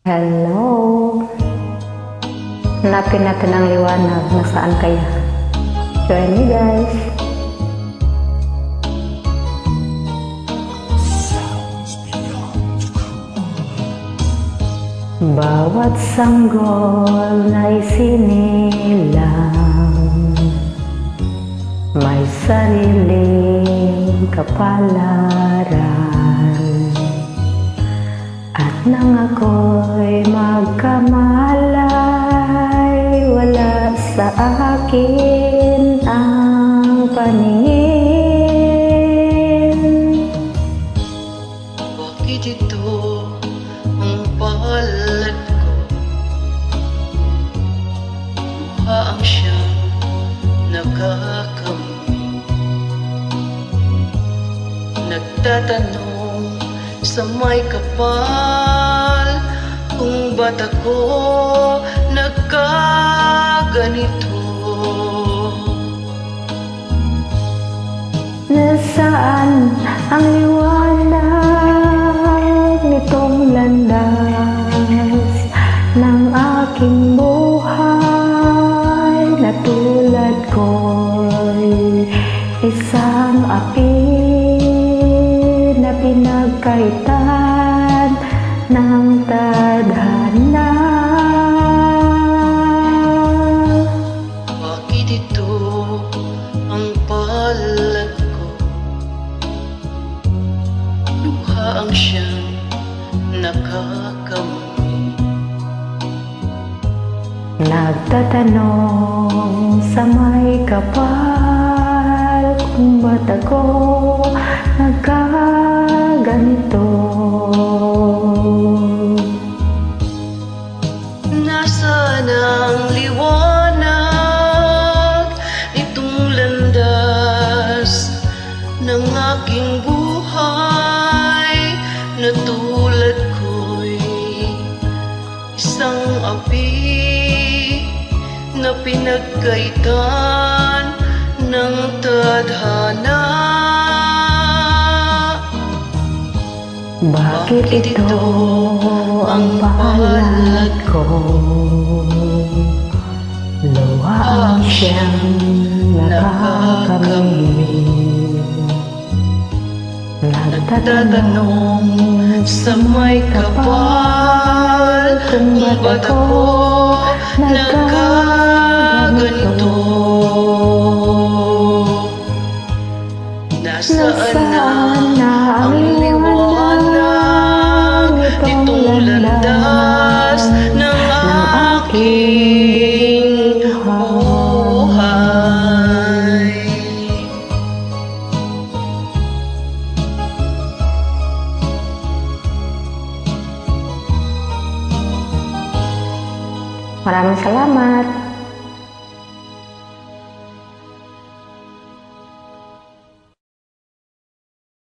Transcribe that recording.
Hello. Hanapin natin ang liwanag. Nasaan kaya? Join me guys. Bawat sanggol na isinilang may sariling kapalaran. At nang ako'y magkamalay, wala sa akin ang paningin. Bakit ito ang palad ko? Mukha ang siyang nakakamit. Nagtatanong sa may kapal kung ba't ako nagkaganito. Nasaan ang liwanag nitong landas ng aking buhay? Na tulad ko'y isang api na pinagkaitan ng tadhana. Bakit ito ang palad ko? Luha ang siyang nakakamit. Nagtatanong sa may kapal kung ba't ako nagkaganito. Nasaan ang liwanag nitong landas ng aking buhay? Na tulad ko'y isang api na pinagkaitan ng tadhana. Bakit ito ang palad ko? Luha ang siyang nakakamit. Nagtatanong sa may kapal kung ba't ako nagkaganito. Nasaan na ang liwanag nitong landas ng aking buhay? Maraming salamat.